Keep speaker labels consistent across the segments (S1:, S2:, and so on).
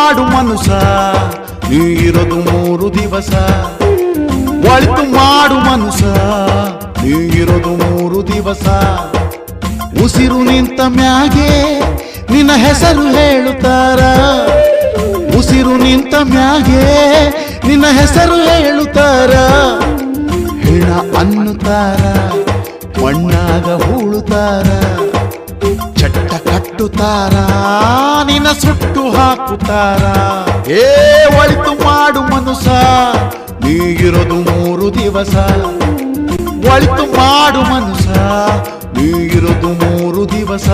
S1: ಮಾಡು ಮನುಸ ನೀ ಇರೋದು 3 ದಿವಸ. ಒಳಿತು ಮಾಡು ಮನುಸ ನೀ ಇರೋದು 3 ದಿವಸ. ಉಸಿರು ನಿಂತ ಮ್ಯಾಗೆ ನಿನ್ನ ಹೆಸರು ಹೇಳುತ್ತಾರ. ಉಸಿರು ನಿಂತ ಮ್ಯಾಗೆ ನಿನ್ನ ಹೆಸರು ಹೇಳುತ್ತಾರ. ಹೆಣ ಅನ್ನುತ್ತಾರ, ಮಣ್ಣಾಗ ಹೂಳುತ್ತಾರ. ಚಟ್ಟ ಕಟ್ಟುತ್ತಾರ, ನಿನ್ನ ಸುಟ್ಟು ಹಾಕುತ್ತಾರ. ಒಳಿತು ಮಾಡು ಮನುಸ ನೀಗಿರೋದು 3 ದಿವಸ. ಒಳಿತು ಮಾಡು ಮನುಸ ನೀಗಿರೋದು 3 ದಿವಸ.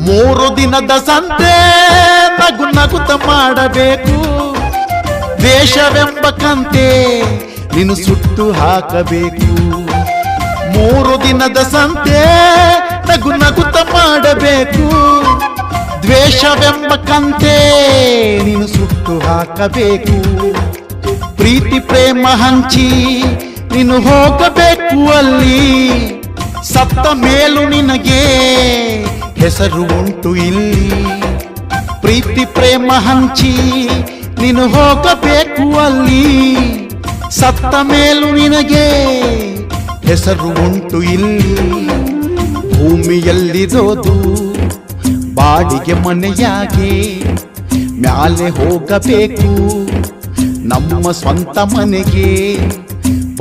S1: ಮೂರು ದಿನದ ಸಂತೆ ನಗು ನಗುತ್ತ ಮಾಡಬೇಕು. ದ್ವೇಷವೆಂಬ ಕಂತೆ ನೀನು ಸುಟ್ಟು ಹಾಕಬೇಕು. 3 ದಿನದ ಸಂತೆ ನಗು ನಗುತ್ತ ಮಾಡಬೇಕು. ದ್ವೇಷವೆಂಬ ಕಂತೆ ನೀನು ಸುಟ್ಟು ಹಾಕಬೇಕು. ಪ್ರೀತಿ ಪ್ರೇಮ ಹಂಚಿ ನೀನು ಹೋಗಬೇಕು ಅಲ್ಲಿ. ಸತ್ತ ಮೇಲೂ ನಿನಗೆ ಹೆಸರು ಉಂಟು ಇಲ್ಲಿ. ಪ್ರೀತಿ ಪ್ರೇಮ ಹಂಚಿ ನೀನು ಹೋಗಬೇಕು ಅಲ್ಲಿ. ಸತ್ತ ಮೇಲೂ ನಿನಗೆ ಹೆಸರು ಉಂಟು ಇಲ್ಲಿ. ಭೂಮಿಯಲ್ಲಿರೋದು ಬಾಡಿಗೆ ಮನೆಯಾಗಿ ಮ್ಯಾಲೆ ಹೋಗಬೇಕು ನಮ್ಮ ಸ್ವಂತ ಮನೆಗೆ.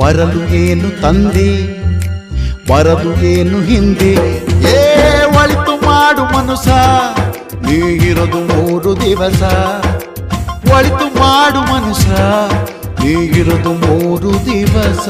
S1: ಬರಲು ಏನು ತಂದೆ, ಬರದು ಏನು ಹಿಂದೆ. ಒಳಿತು ಮಾಡು ಮನುಸ ನೀಗಿರೋದು 3 ದಿವಸ. ಒಳಿತು ಮಾಡು ಮನುಸ ನೀಗಿರೋದು 3 ದಿವಸ.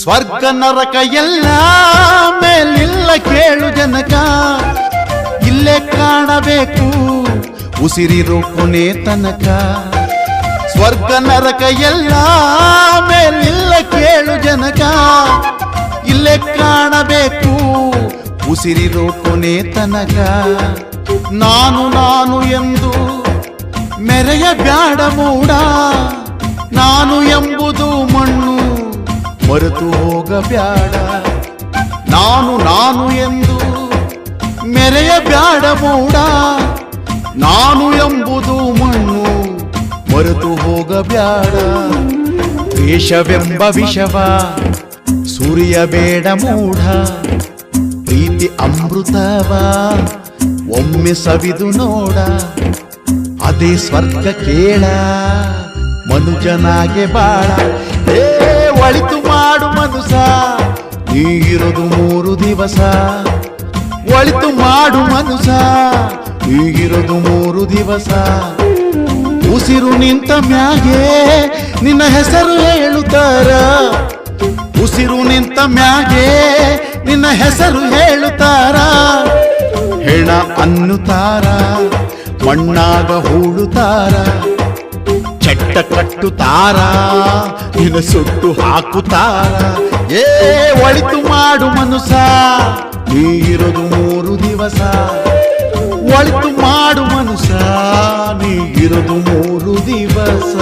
S1: ಸ್ವರ್ಗ ನರಕ ಎಲ್ಲ ಮೇಲಿಲ್ಲ ಕೇಳು ಜನಕ. ಇಲ್ಲೇ ಕಾಣಬೇಕು ಉಸಿರಿರೋ ಕೊನೆ ತನಕ. ಸ್ವರ್ಗ ನರಕ ಎಲ್ಲ ಮೇಲಿಲ್ಲ ಕೇಳು ಜನಕ. ಇಲ್ಲೇ ಕಾಣಬೇಕು ಉಸಿರಿರೋ ಕೊನೆ ತನಕ. ನಾನು ನಾನು ಎಂದು ಮೆರೆಯ ಬ್ಯಾಡ ಮೂಡ. ನಾನು ಎಂಬುದು ಮಣ್ಣು ಮರೆತು ಹೋಗಬ್ಯಾಡ. ನಾನು ನಾನು ಎಂದು ಮೆರೆಯ ಬ್ಯಾಡ ಮೂಡ. ನಾನು ಎಂಬುದು ಮಣ್ಣು ಮರೆತು ಹೋಗಬ್ಯಾಡ. ದ್ವೇಷವೆಂಬ ವಿಷವ ಸುರಿಯಬೇಡ ಮೂಢ. ಪ್ರೀತಿ ಅಮೃತವ ಒಮ್ಮೆ ಸವಿದು ನೋಡ. ಅದೇ ಸ್ವರ್ಗ ಕೇಳ ಮನುಜನಾಗೆ ಬಾಳ. ಒಳಿತು ಮಾಡು ಮನುಸ ನೀಗಿರೋದು 3 ದಿವಸ. ಒಳಿತು ಮಾಡು ಮನುಸ ನೀಗಿರೋದು 3 ದಿವಸ. ಉಸಿರು ನಿಂತ ಮ್ಯಾಗೆ ನಿನ್ನ ಹೆಸರು ಹೇಳುತ್ತಾರ. ಉಸಿರು ನಿಂತ ಮ್ಯಾಗೆ ನಿನ್ನ ಹೆಸರು ಹೇಳುತ್ತಾರ. ಹೆಣ ಅನ್ನುತ್ತಾರ, ಮಣ್ಣಾಗ ಹೂಳುತ್ತಾರ. ಚಟ್ಟ ಕಟ್ಟುತ್ತಾರ, ನಿನ್ನ ಸುಟ್ಟು ಹಾಕುತ್ತಾರ. ಒಳಿತು ಮಾಡು ಮನುಸ ನೀಗಿರೋದು 3 ದಿವಸ. ಒಳಿತು ಮಾಡು ಮನುಸ ನೀಗಿರೋದು 3 ದಿವಸ.